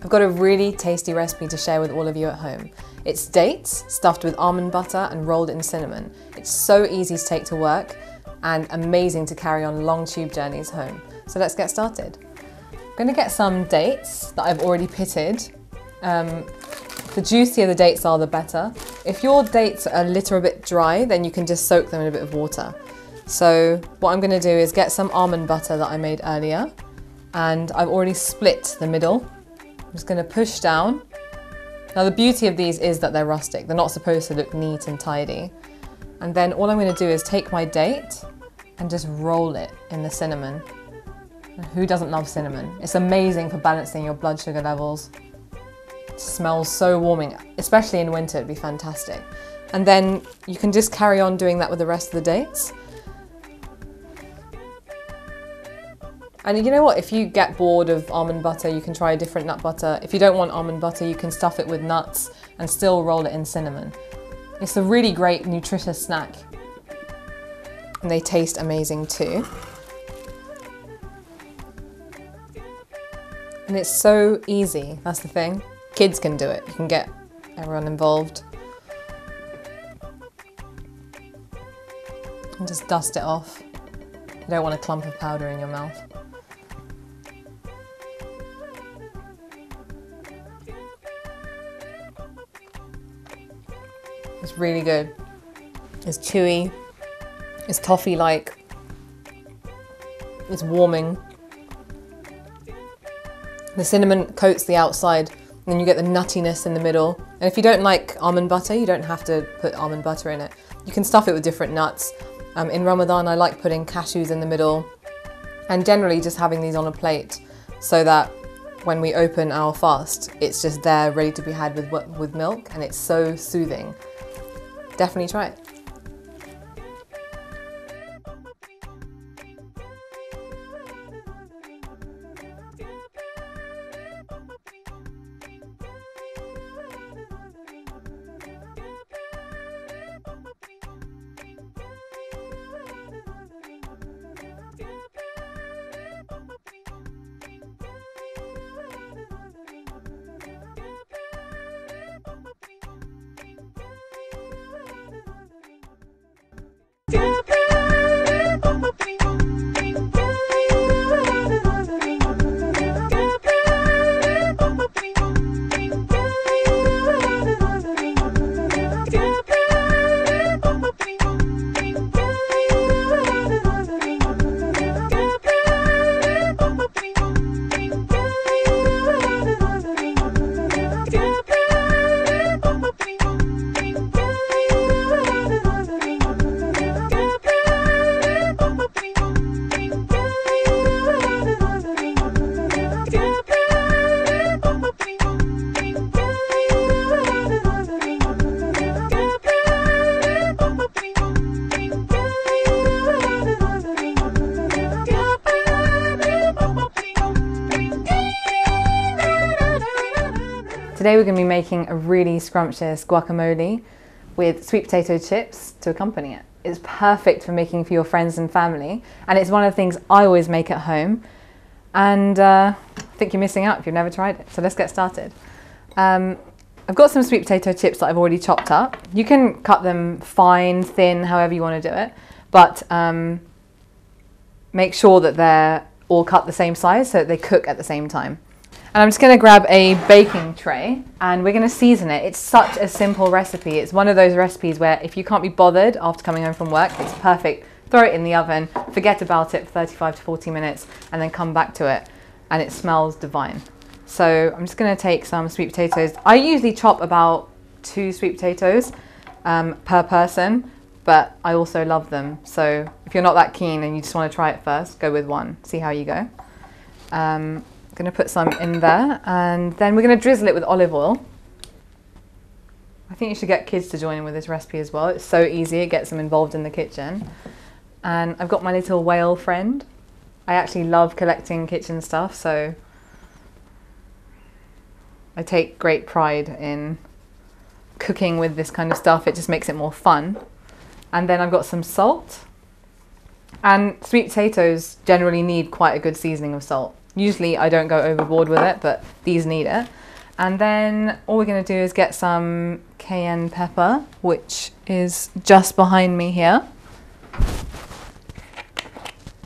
I've got a really tasty recipe to share with all of you at home. It's dates stuffed with almond butter and rolled in cinnamon. It's so easy to take to work and amazing to carry on long tube journeys home. So let's get started. I'm going to get some dates that I've already pitted. The juicier the dates are, the better. If your dates are a little bit dry, then you can just soak them in a bit of water. So what I'm going to do is get some almond butter that I made earlier, and I've already split the middle. I'm just going to push down. Now the beauty of these is that they're rustic. They're not supposed to look neat and tidy. And then all I'm going to do is take my date and just roll it in the cinnamon. And who doesn't love cinnamon? It's amazing for balancing your blood sugar levels. It smells so warming, especially in winter. It'd be fantastic. And then you can just carry on doing that with the rest of the dates. And you know what, if you get bored of almond butter, you can try a different nut butter. If you don't want almond butter, you can stuff it with nuts and still roll it in cinnamon. It's a really great nutritious snack. And they taste amazing too. And it's so easy, that's the thing. Kids can do it, you can get everyone involved. And just dust it off. You don't want a clump of powder in your mouth. It's really good. It's chewy, it's toffee-like, it's warming. The cinnamon coats the outside, and then you get the nuttiness in the middle. And if you don't like almond butter, you don't have to put almond butter in it. You can stuff it with different nuts. In Ramadan, I like putting cashews in the middle, and generally just having these on a plate so that when we open our fast, it's just there ready to be had with milk, and it's so soothing. Definitely try it. Today we're going to be making a really scrumptious guacamole with sweet potato chips to accompany it. It's perfect for making for your friends and family, and it's one of the things I always make at home, and I think you're missing out if you've never tried it. So let's get started. I've got some sweet potato chips that I've already chopped up. You can cut them fine, thin, however you want to do it, but make sure that they're all cut the same size so that they cook at the same time. And I'm just going to grab a baking tray and we're going to season it. It's such a simple recipe. It's one of those recipes where if you can't be bothered after coming home from work, it's perfect. Throw it in the oven, forget about it for 35 to 40 minutes and then come back to it and it smells divine. So I'm just going to take some sweet potatoes. I usually chop about 2 sweet potatoes per person, but I also love them. So if you're not that keen and you just want to try it first, go with 1, see how you go. Going to put some in there and then we're going to drizzle it with olive oil. I think you should get kids to join in with this recipe as well. It's so easy, it gets them involved in the kitchen. And I've got my little whale friend. I actually love collecting kitchen stuff, so I take great pride in cooking with this kind of stuff. It just makes it more fun. And then I've got some salt. And sweet potatoes generally need quite a good seasoning of salt. Usually I don't go overboard with it, but these need it. And then all we're going to do is get some cayenne pepper, which is just behind me here.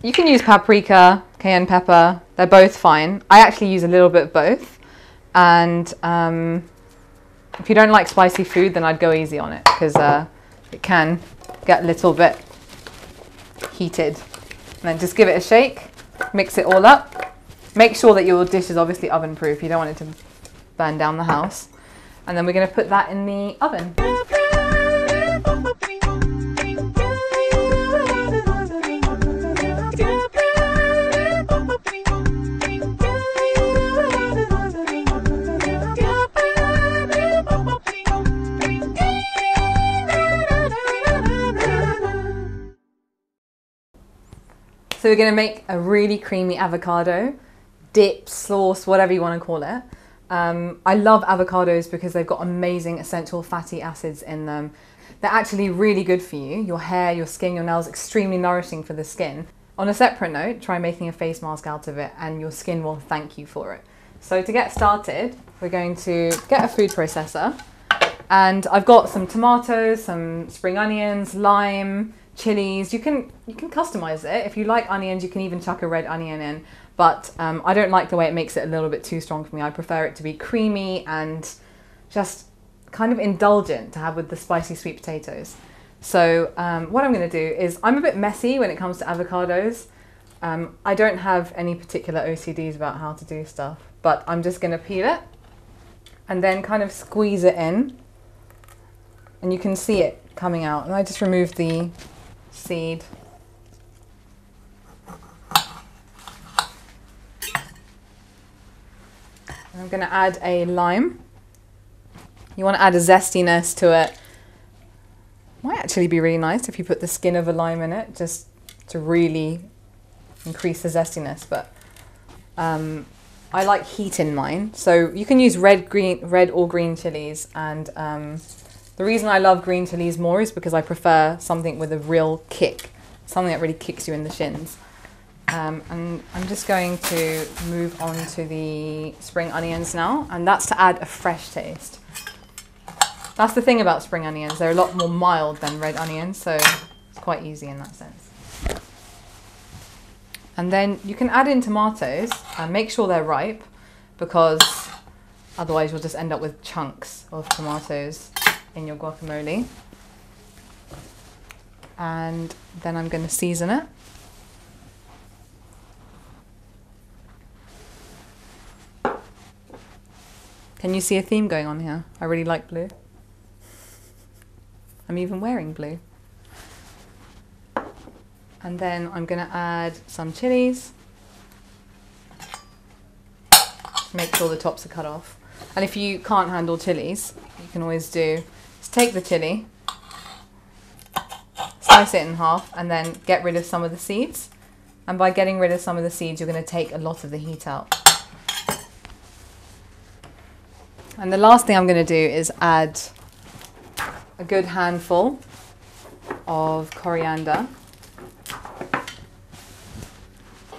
You can use paprika, cayenne pepper, they're both fine. I actually use a little bit of both. And if you don't like spicy food, then I'd go easy on it, because it can get a little bit heated. And then just give it a shake, mix it all up. Make sure that your dish is obviously oven proof. You don't want it to burn down the house. And then we're going to put that in the oven. So we're going to make a really creamy avocado dip, sauce, whatever you want to call it. I love avocados because they've got amazing essential fatty acids in them. They're actually really good for you. Your hair, your skin, your nails, extremely nourishing for the skin. On a separate note, try making a face mask out of it and your skin will thank you for it. So to get started, we're going to get a food processor. And I've got some tomatoes, some spring onions, lime, chilies. You can customize it. If you like onions, you can even chuck a red onion in. But I don't like the way it makes it a little bit too strong for me. I prefer it to be creamy and just kind of indulgent to have with the spicy sweet potatoes. So what I'm going to do is, I'm a bit messy when it comes to avocados. I don't have any particular OCDs about how to do stuff, but I'm just going to peel it and then kind of squeeze it in. And you can see it coming out. And I just removed the seed. I'm going to add a lime. You want to add a zestiness to it. Might actually be really nice if you put the skin of a lime in it, just to really increase the zestiness. But I like heat in mine, so you can use red or green chilies. And the reason I love green chilies more is because I prefer something with a real kick, something that really kicks you in the shins. And I'm just going to move on to the spring onions now, and that's to add a fresh taste. That's the thing about spring onions, they're a lot more mild than red onions, so it's quite easy in that sense. And then you can add in tomatoes and make sure they're ripe, because otherwise you'll just end up with chunks of tomatoes in your guacamole. And then I'm going to season it. Can you see a theme going on here? I really like blue. I'm even wearing blue. And then I'm going to add some chilies. Make sure the tops are cut off. And if you can't handle chilies, you can always do is take the chili, slice it in half, and then get rid of some of the seeds. And by getting rid of some of the seeds, you're going to take a lot of the heat out. And the last thing I'm going to do is add a good handful of coriander.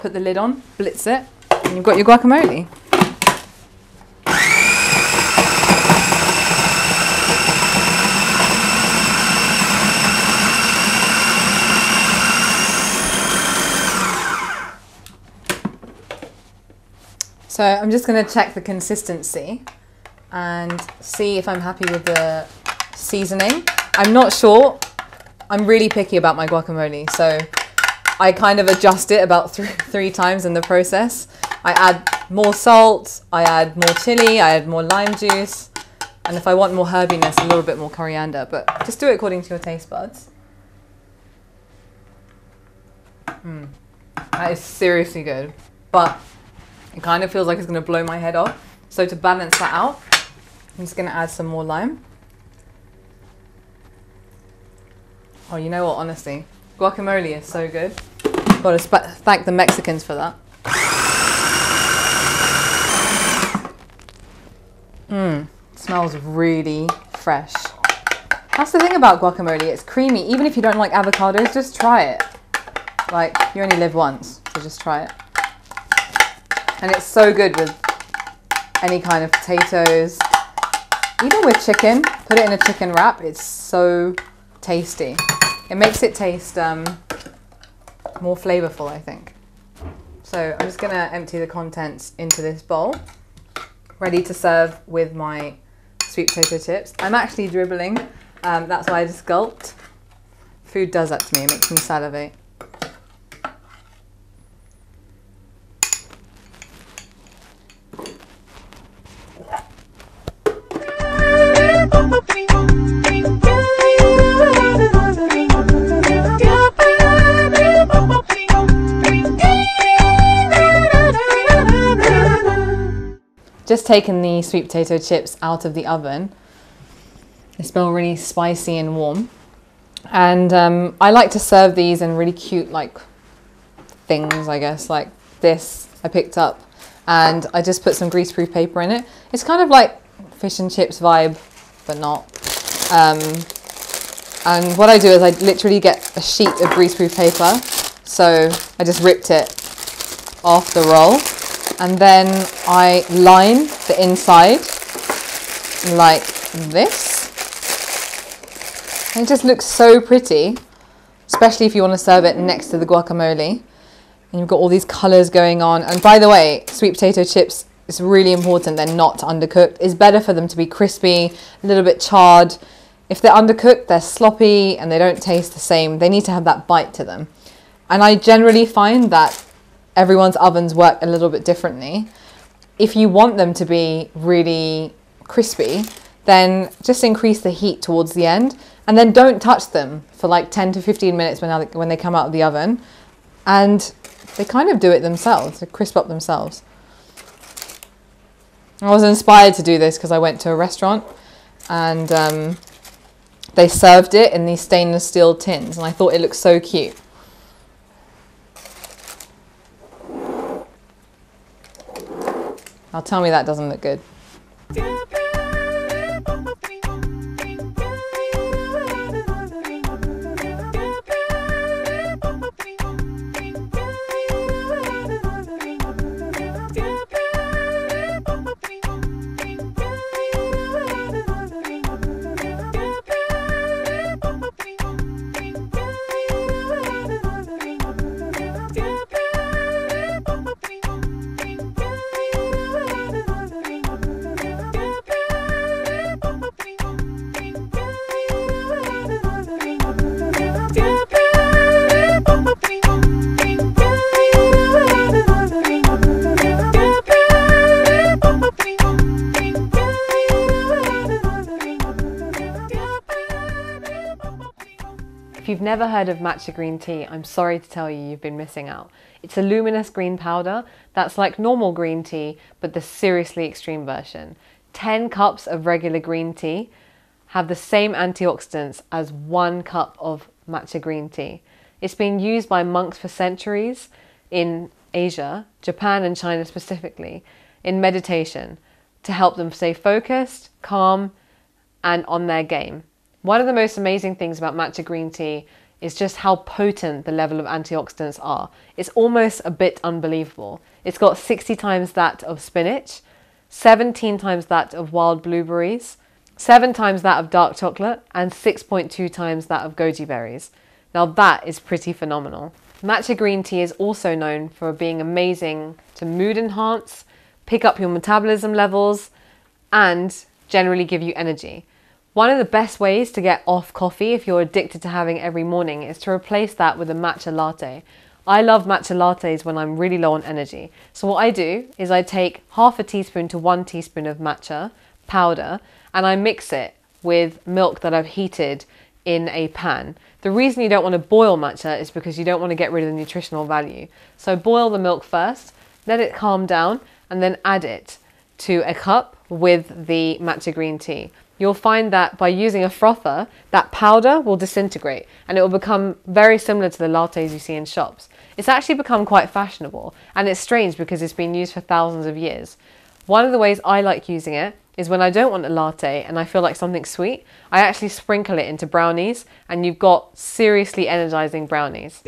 Put the lid on, blitz it, and you've got your guacamole. So I'm just going to check the consistency and see if I'm happy with the seasoning. I'm not sure. I'm really picky about my guacamole, so I kind of adjust it about three times in the process. I add more salt, I add more chili, I add more lime juice, and if I want more herbiness, a little bit more coriander, but just do it according to your taste buds. That is seriously good, but it kind of feels like it's going to blow my head off. So to balance that out, I'm just going to add some more lime. Oh, you know what, honestly, guacamole is so good. Got to thank the Mexicans for that. Smells really fresh. That's the thing about guacamole, it's creamy. Even if you don't like avocados, just try it. Like, you only live once, so just try it. And it's so good with any kind of potatoes, even with chicken. Put it in a chicken wrap, it's so tasty. It makes it taste more flavorful, I think. So I'm just gonna empty the contents into this bowl, ready to serve with my sweet potato chips. I'm actually dribbling, that's why I just gulped. Food does that to me, it makes me salivate. Just taken the sweet potato chips out of the oven. They smell really spicy and warm. And I like to serve these in really cute like things, I guess, like this I picked up. And I just put some greaseproof paper in it. It's kind of like fish and chips vibe, but not. And what I do is I literally get a sheet of greaseproof paper. So I just ripped it off the roll. And then I line the inside like this. And it just looks so pretty, especially if you want to serve it next to the guacamole. And you've got all these colors going on. And by the way, sweet potato chips, it's really important they're not undercooked. It's better for them to be crispy, a little bit charred. If they're undercooked, they're sloppy and they don't taste the same. They need to have that bite to them. And I generally find that everyone's ovens work a little bit differently. If you want them to be really crispy, then just increase the heat towards the end and then don't touch them for like 10 to 15 minutes when they come out of the oven. And they kind of do it themselves, they crisp up themselves. I was inspired to do this because I went to a restaurant and they served it in these stainless steel tins and I thought it looked so cute. Now tell me that doesn't look good. If you've never heard of matcha green tea, I'm sorry to tell you, you've been missing out. It's a luminous green powder that's like normal green tea, but the seriously extreme version. 10 cups of regular green tea have the same antioxidants as 1 cup of matcha green tea. It's been used by monks for centuries in Asia, Japan and China specifically, in meditation to help them stay focused, calm, and on their game. One of the most amazing things about matcha green tea is just how potent the level of antioxidants are. It's almost a bit unbelievable. It's got 60 times that of spinach, 17 times that of wild blueberries, 7 times that of dark chocolate, and 6.2 times that of goji berries. Now that is pretty phenomenal. Matcha green tea is also known for being amazing to mood enhance, pick up your metabolism levels, and generally give you energy. One of the best ways to get off coffee if you're addicted to having it every morning is to replace that with a matcha latte. I love matcha lattes when I'm really low on energy. So what I do is I take half a teaspoon to 1 teaspoon of matcha powder and I mix it with milk that I've heated in a pan. The reason you don't want to boil matcha is because you don't want to get rid of the nutritional value. So boil the milk first, let it calm down, and then add it to a cup with the matcha green tea. You'll find that by using a frother, that powder will disintegrate and it will become very similar to the lattes you see in shops. It's actually become quite fashionable and it's strange because it's been used for thousands of years. One of the ways I like using it is when I don't want a latte and I feel like something sweet, I actually sprinkle it into brownies and you've got seriously energizing brownies.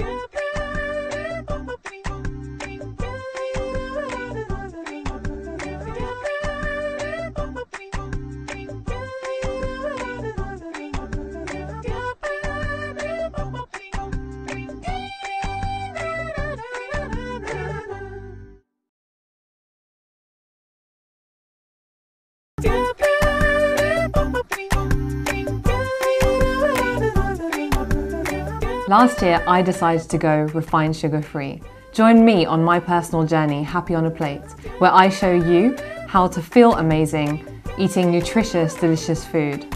Last year, I decided to go refined sugar-free. Join me on my personal journey, Happy on a Plate, where I show you how to feel amazing eating nutritious, delicious food.